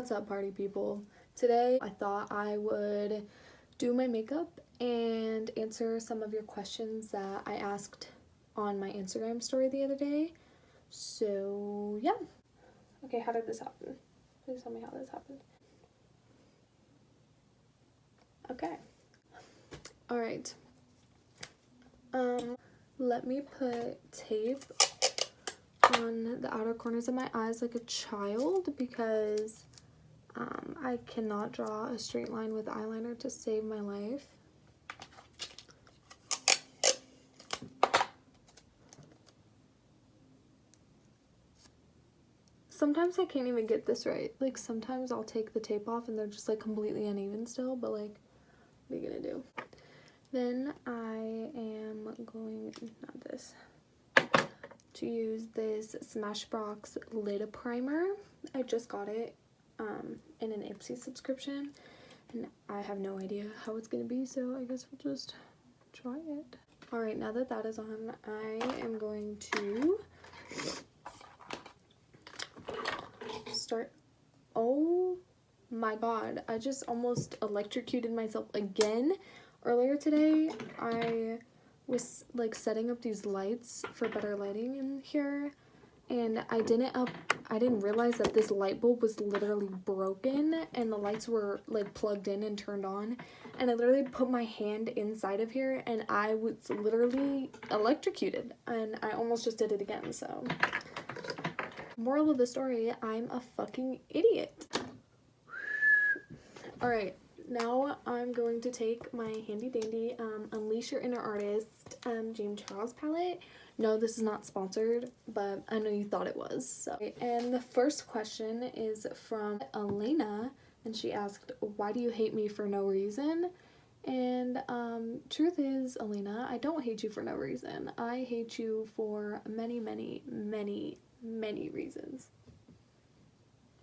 What's up, party people? Today I thought I would do my makeup and answer some of your questions that I asked on my Instagram story the other day. So yeah. Okay, how did this happen? Please tell me how this happened. Okay. Alright. Let me put tape on the outer corners of my eyes like a child because I cannot draw a straight line with eyeliner to save my life. Sometimes I can't even get this right. Like, sometimes I'll take the tape off and they're just like completely uneven still, but like, what are you gonna do? Then I am going, to use this Smashbox lid primer. I just got it in an Ipsy subscription and I have no idea how it's gonna be, so I guess we'll just try it. Alright, now that that is on, I am going to start. Oh my god, I just almost electrocuted myself again. Earlier today, I was like setting up these lights for better lighting in here, and I didn't realize that this light bulb was literally broken and the lights were like plugged in and turned on, and I literally put my hand inside of here and I was literally electrocuted, and I almost just did it again. So moral of the story, I'm a fucking idiot. Alright, now I'm going to take my handy dandy Unleash Your Inner Artist James Charles palette. No, this is not sponsored, but I know you thought it was. So, and the first question is from Elena, and she asked, why do you hate me for no reason? And truth is, Elena, I don't hate you for no reason. I hate you for many, many, many, many reasons.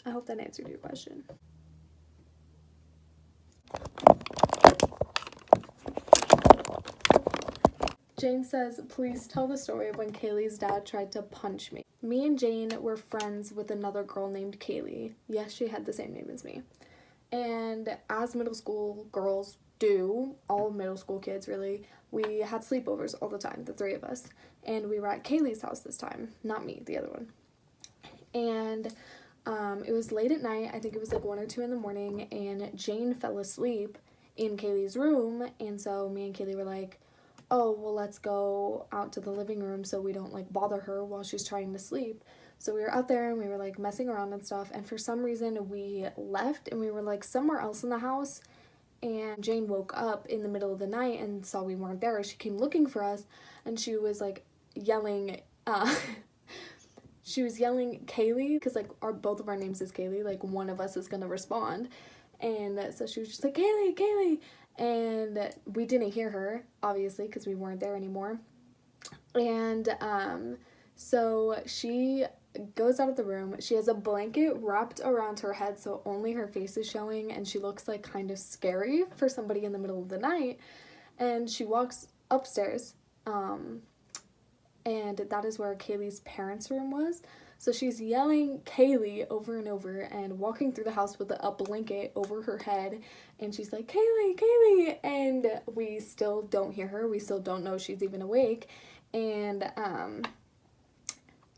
I hope that answered your question. Jane says, please tell the story of when Kaylee's dad tried to punch me. Me and Jane were friends with another girl named Kaylee. Yes, she had the same name as me. And as middle school girls do, all middle school kids really, we had sleepovers all the time, the three of us. And we were at Kaylee's house this time, not me, the other one. And it was late at night, I think it was like 1 or 2 in the morning, and Jane fell asleep in Kaylee's room, and so me and Kaylee were like, oh, well, let's go out to the living room so we don't like bother her while she's trying to sleep. So we were out there and we were like messing around and stuff, and for some reason we left and we were like somewhere else in the house, and Jane woke up in the middle of the night and saw we weren't there. She came looking for us and she was like yelling, she was yelling Kaylee, because like both of our names is Kaylee, like one of us is gonna respond. And so she was just like, Kaylee, Kaylee, and we didn't hear her, obviously, because we weren't there anymore. And so she goes out of the room. She has a blanket wrapped around her head so only her face is showing, and she looks like kind of scary for somebody in the middle of the night. And she walks upstairs, and that is where Kaylee's parents' room was. So she's yelling Kaylee over and over and walking through the house with a blanket over her head, and she's like, Kaylee, Kaylee, and we still don't hear her. We still don't know she's even awake. And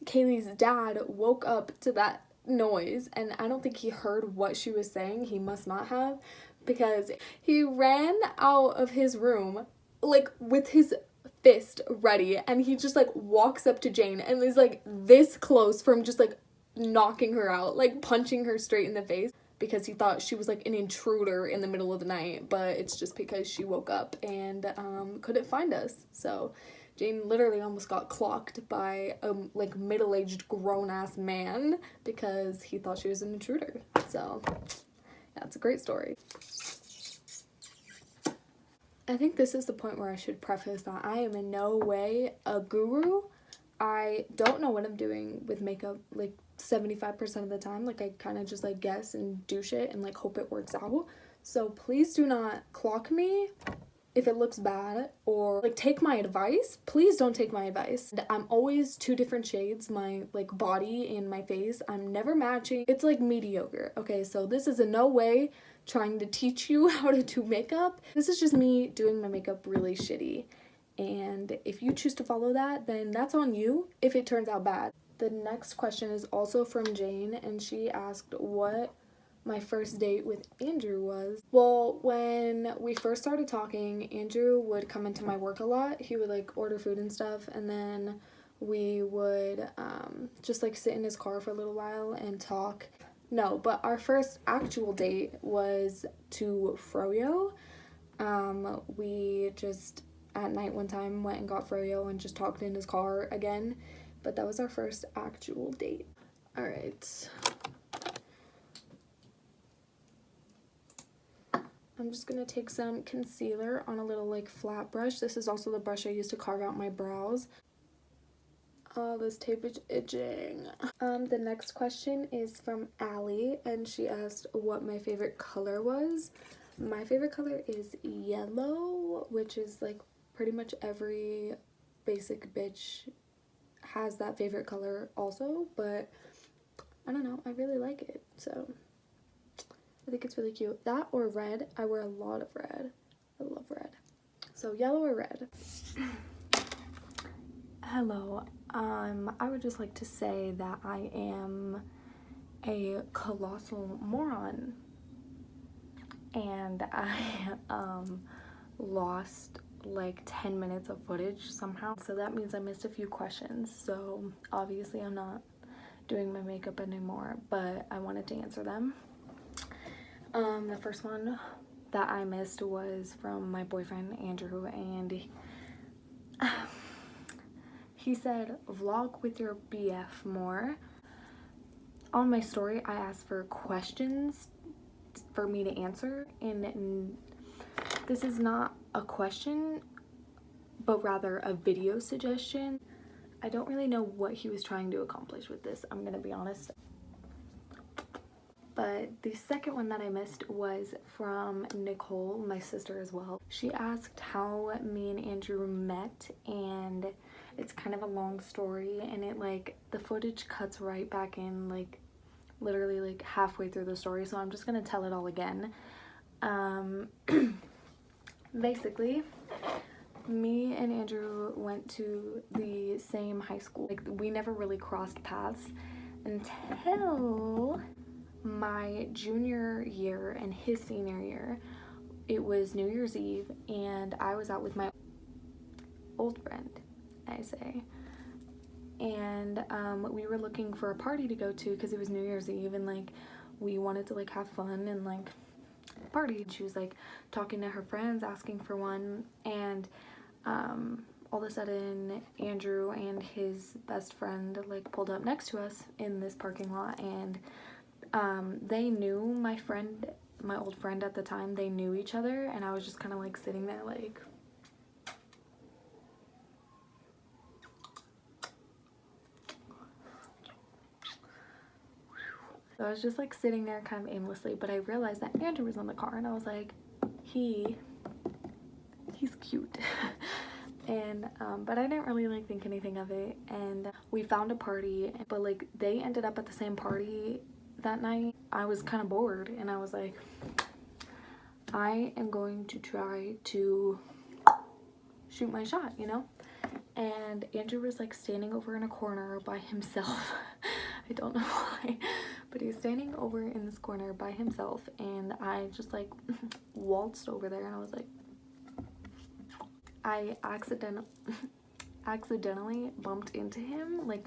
Kaylee's dad woke up to that noise, and I don't think he heard what she was saying. He must not have, because he ran out of his room like with his fist ready, and he just like walks up to Jane and is like this close from just like knocking her out, like punching her straight in the face, because he thought she was like an intruder in the middle of the night, but it's just because she woke up and couldn't find us. So Jane literally almost got clocked by a like middle-aged grown-ass man because he thought she was an intruder. So yeah, it's a great story. I think this is the point where I should preface that I am in no way a guru. I don't know what I'm doing with makeup like 75% of the time. Like, I kind of just like guess and do shit and like hope it works out. So please do not clock me if it looks bad, or like take my advice, please don't take my advice. I'm always two different shades, my like body and my face. I'm never matching. It's like mediocre. Okay, so this is in no way trying to teach you how to do makeup. This is just me doing my makeup really shitty. And if you choose to follow that, then that's on you if it turns out bad. The next question is also from Jane, and she asked what my first date with Andrew was. Well, when we first started talking, Andrew would come into my work a lot. He would like order food and stuff, and then we would just like sit in his car for a little while and talk. No, but our first actual date was to Froyo. We just at night one time went and got Froyo and just talked in his car again. But that was our first actual date. All right. I'm just gonna take some concealer on a little like flat brush. This is also the brush I use to carve out my brows. Oh, this tape is itching. The next question is from Allie, and she asked what my favorite color was. My favorite color is yellow, which is like pretty much every basic bitch has that favorite color also, but I don't know, I really like it, so I think it's really cute. That or red. I wear a lot of red. I love red. So yellow or red. Hello. I would just like to say that I am a colossal moron, and I lost like 10 minutes of footage somehow, so that means I missed a few questions. So obviously I'm not doing my makeup anymore, but I wanted to answer them. The first one that I missed was from my boyfriend Andrew, and he said vlog with your BF more. On my story I asked for questions for me to answer, and this is not a question but rather a video suggestion. I don't really know what he was trying to accomplish with this, I'm gonna be honest. But the second one that I missed was from Nicole, my sister as well. She asked how me and Andrew met, and it's kind of a long story, and it like the footage cuts right back in like literally like halfway through the story, so I'm just gonna tell it all again. Basically, me and Andrew went to the same high school. Like we never really crossed paths until my junior year and his senior year. It was New Year's Eve, and I was out with my old friend, I say, and we were looking for a party to go to because it was New Year's Eve, and like we wanted to like have fun and like party. She was like talking to her friends, asking for one, and all of a sudden Andrew and his best friend like pulled up next to us in this parking lot, and they knew my old friend at the time. They knew each other, and I was just kind of like sitting there like so I was just like sitting there kind of aimlessly, but I realized that Andrew was in the car, and I was like, he's cute. And but I didn't really like think anything of it, and we found a party, but like they ended up at the same party that night. I was kind of bored, and I was like, I am going to try to shoot my shot, you know? And Andrew was like standing over in a corner by himself. I don't know why, but he was standing over in this corner by himself, and I just like waltzed over there, and I was like, I accidentally bumped into him, like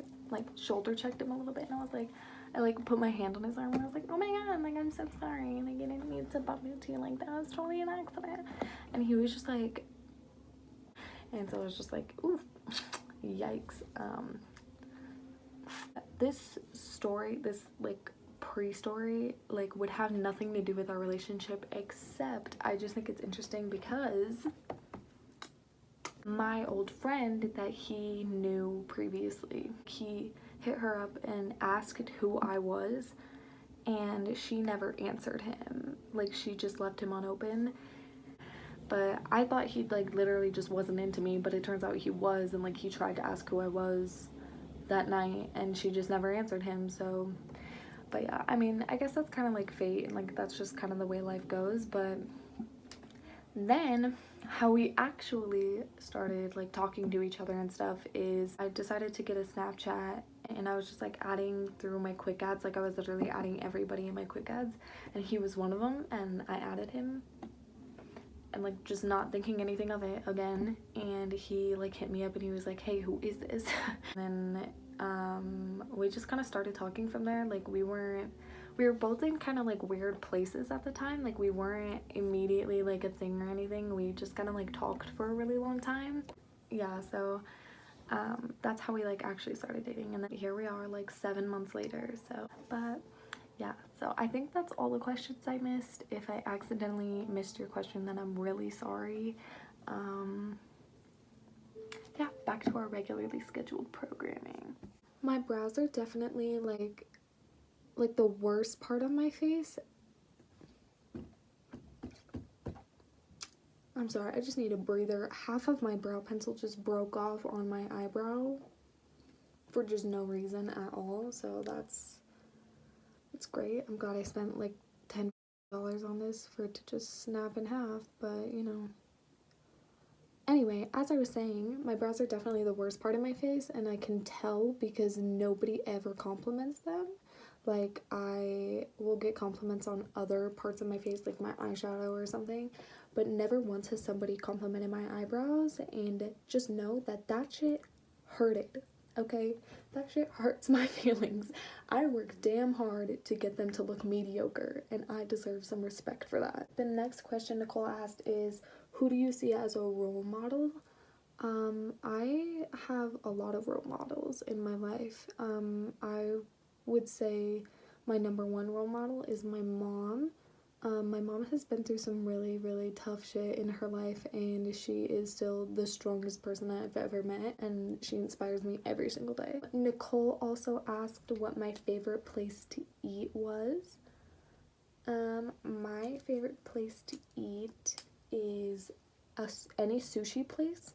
shoulder checked him a little bit, and I was like, I like put my hand on his arm, and I was like, oh my god, like I'm so sorry, like I didn't mean to bump into you, like that was totally an accident. And he was just like, and so I was just like, ooh, yikes. This story, this like pre-story, like would have nothing to do with our relationship, except I just think it's interesting because my old friend that he knew previously, he hit her up and asked who I was, and she never answered him. Like she just left him unopened. But I thought he like literally just wasn't into me, but it turns out he was, and like he tried to ask who I was that night and she just never answered him. So but yeah, I mean, I guess that's kind of like fate, and like that's just kind of the way life goes. But then how we actually started like talking to each other and stuff is I decided to get a Snapchat, and I was just like adding through my quick ads. Like I was literally adding everybody in my quick ads, and he was one of them, and I added him and like just not thinking anything of it again, and he like hit me up and he was like, hey, who is this? And then we just kind of started talking from there. Like we were both in kind of like weird places at the time. Like we weren't immediately like a thing or anything. We just kind of like talked for a really long time. Yeah, so that's how we like actually started dating, and then here we are like 7 months later. So but yeah, so I think that's all the questions I missed. If I accidentally missed your question, then I'm really sorry. Yeah, back to our regularly scheduled programming. My brows are definitely like the worst part of my face. I'm sorry, I just need a breather. Half of my brow pencil just broke off on my eyebrow for just no reason at all, so that's great. I'm glad I spent like $10 on this for it to just snap in half, but you know. Anyway, as I was saying, my brows are definitely the worst part of my face, and I can tell because nobody ever compliments them. Like, I will get compliments on other parts of my face, like my eyeshadow or something, but never once has somebody complimented my eyebrows, and just know that that shit hurted, okay? That shit hurts my feelings. I work damn hard to get them to look mediocre, and I deserve some respect for that. The next question Nicole asked is, who do you see as a role model? I have a lot of role models in my life. I would say my number one role model is my mom. My mom has been through some really, really tough shit in her life, and she is still the strongest person I've ever met, and she inspires me every single day. Nicole also asked what my favorite place to eat was. My favorite place to eat is any sushi place.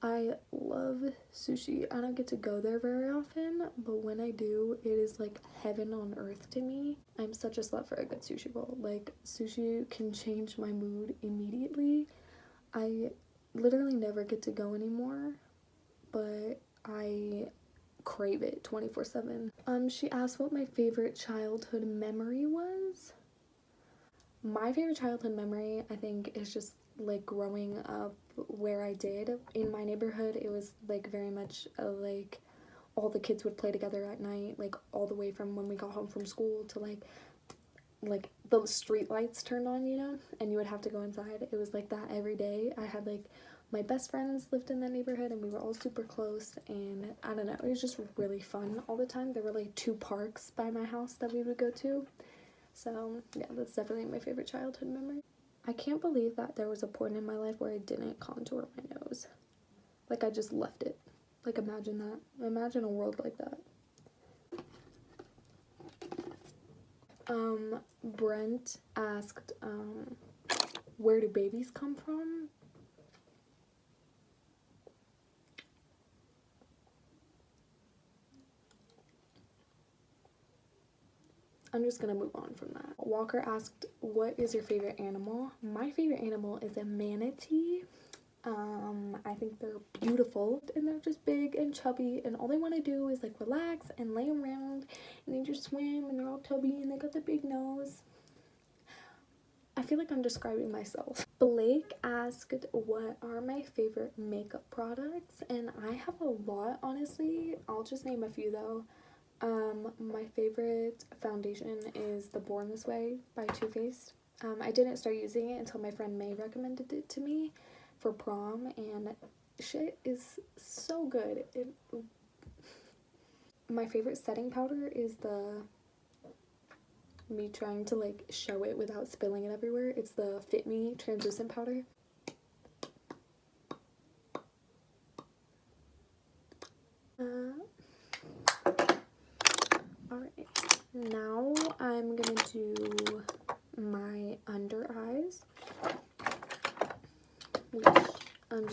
I love sushi. I don't get to go there very often, but when I do, it is like heaven on earth to me. I'm such a slut for a good sushi bowl. Like, sushi can change my mood immediately. I literally never get to go anymore, but I crave it 24/7. She asked what my favorite childhood memory was. My favorite childhood memory, I think, is just like growing up where I did in my neighborhood. It was like very much like all the kids would play together at night, like all the way from when we got home from school to like the street lights turned on, you know, and you would have to go inside. It was like that every day. I had like my best friends lived in that neighborhood, and we were all super close, and I don't know, it was just really fun all the time. There were like 2 parks by my house that we would go to. So yeah, that's definitely my favorite childhood memory. I can't believe that there was a point in my life where I didn't contour my nose. Like, I just left it. Like, imagine that. Imagine a world like that. Brent asked, where do babies come from? I'm just gonna move on from that. Walker asked, what is your favorite animal? My favorite animal is a manatee. I think they're beautiful, and they're just big and chubby, and all they want to do is like relax and lay around, and they just swim, and they're all tubby, and they got the big nose. I feel like I'm describing myself. Blake asked what are my favorite makeup products, and I have a lot, honestly. I'll just name a few though. My favorite foundation is the Born This Way by Too Faced. I didn't start using it until my friend May recommended it to me for prom, and shit is so good. My favorite setting powder is me trying to like show it without spilling it everywhere. It's the Fit Me translucent powder. Alright, now I'm gonna do my under eyes.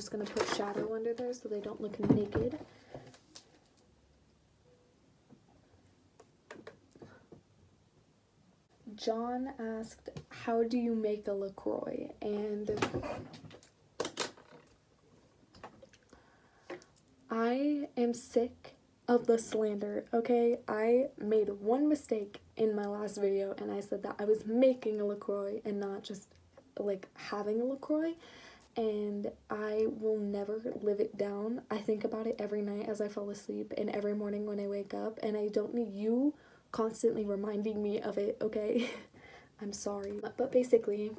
just going to put shadow under there so they don't look naked. John asked, how do you make a LaCroix? And I am sick of the slander, okay? I made one mistake in my last video, and I said that I was making a LaCroix and not just like having a LaCroix, and I will never live it down. I think about it every night as I fall asleep and every morning when I wake up, and I don't need you constantly reminding me of it, okay? I'm sorry. But basically,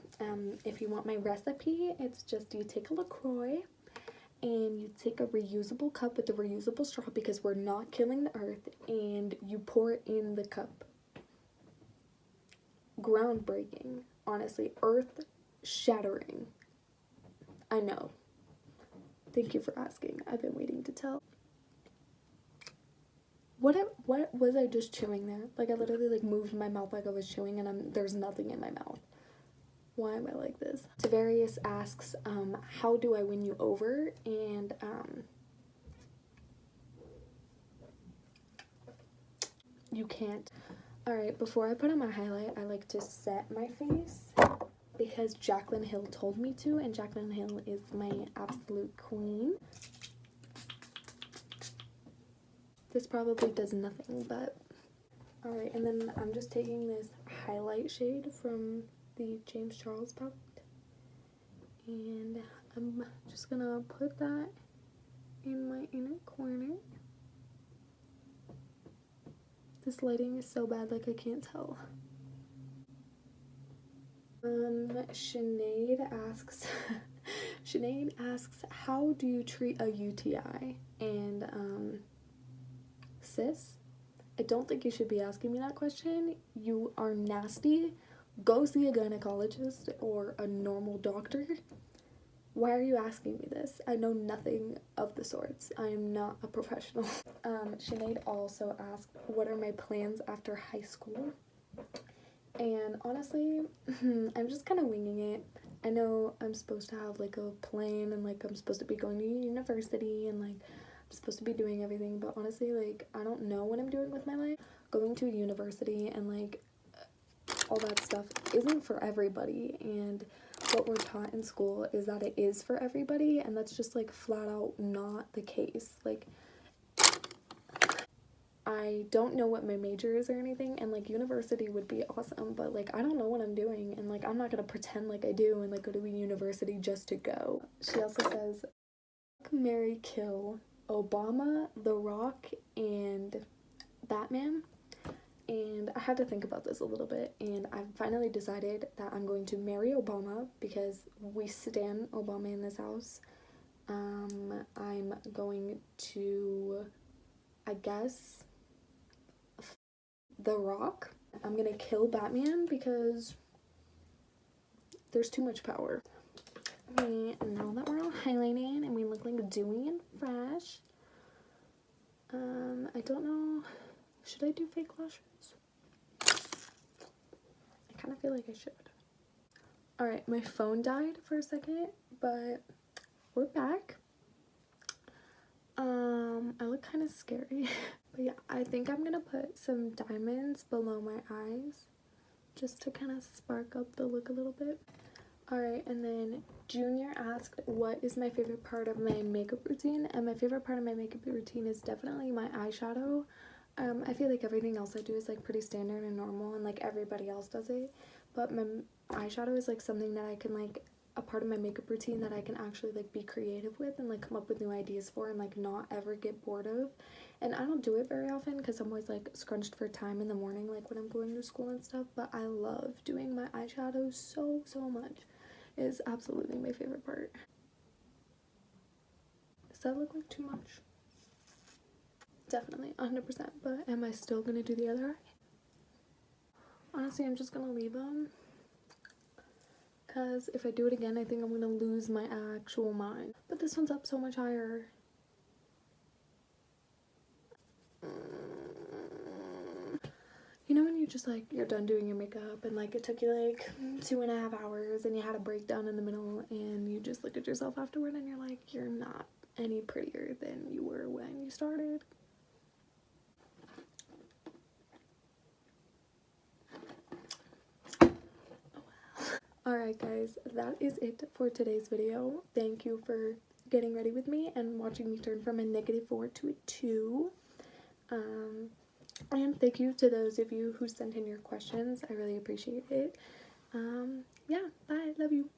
if you want my recipe, it's just you take a LaCroix and you take a reusable cup with a reusable straw because we're not killing the earth, and you pour it in the cup. Groundbreaking, honestly, earth shattering. I know. Thank you for asking. I've been waiting to tell. What was I just chewing there? Like I literally like moved my mouth like I was chewing, and there's nothing in my mouth. Why am I like this? Tavarius asks, how do I win you over? And you can't. Alright, before I put on my highlight, I like to set my face because Jaclyn Hill told me to, and Jaclyn Hill is my absolute queen. This probably does nothing, but alright, and then I'm just taking this highlight shade from the James Charles palette, and I'm just gonna put that in my inner corner. This lighting is so bad, like I can't tell. Sinead asks Sinead asks, how do you treat a UTI? And sis, I don't think you should be asking me that question. You are nasty. Go see a gynecologist or a normal doctor. Why are you asking me this? I know nothing of the sorts. I am not a professional. Sinead also asked, what are my plans after high school? And honestly, I'm just kind of winging it. I know I'm supposed to have like a plan, and like I'm supposed to be going to university, and like I'm supposed to be doing everything, but honestly, like I don't know what I'm doing with my life. Going to a university and like all that stuff isn't for everybody, and what we're taught in school is that it is for everybody, and that's just like flat out not the case. Like I don't know what my major is or anything, and like university would be awesome, but like I don't know what I'm doing, and like I'm not gonna pretend like I do and like go to a university just to go. She also says, marry, kill Obama, The Rock, and Batman. And I had to think about this a little bit, and I've finally decided that I'm going to marry Obama because we stan Obama in this house. I'm going to, I guess, The Rock. I'm gonna kill Batman because there's too much power. Okay, now that we're all highlighting and we look like dewy and fresh, I don't know, should I do fake lashes? I kind of feel like I should. Alright, my phone died for a second, but we're back. I look kind of scary. But yeah, I think I'm gonna put some diamonds below my eyes just to kind of spark up the look a little bit. Alright, and then Junior asked, what is my favorite part of my makeup routine? And my favorite part of my makeup routine is definitely my eyeshadow. I feel like everything else I do is like pretty standard and normal, and like everybody else does it, but my eyeshadow is like something that I can like, a part of my makeup routine that I can actually like be creative with and like come up with new ideas for and like not ever get bored of. And I don't do it very often because I'm always like scrunched for time in the morning, like when I'm going to school and stuff, but I love doing my eyeshadow so much. It is absolutely my favorite part. Does that look like too much? Definitely 100%, but am I still gonna do the other eye? Honestly, I'm just gonna leave them because if I do it again, I think I'm gonna lose my actual mind. But this one's up so much higher. You know when you just like, you're done doing your makeup and like it took you like 2.5 hours and you had a breakdown in the middle, and you just look at yourself afterward and you're like, you're not any prettier than you were when you started. Alright guys, that is it for today's video. Thank you for getting ready with me and watching me turn from a -4 to a 2. And thank you to those of you who sent in your questions. I really appreciate it. Yeah, bye. Love you.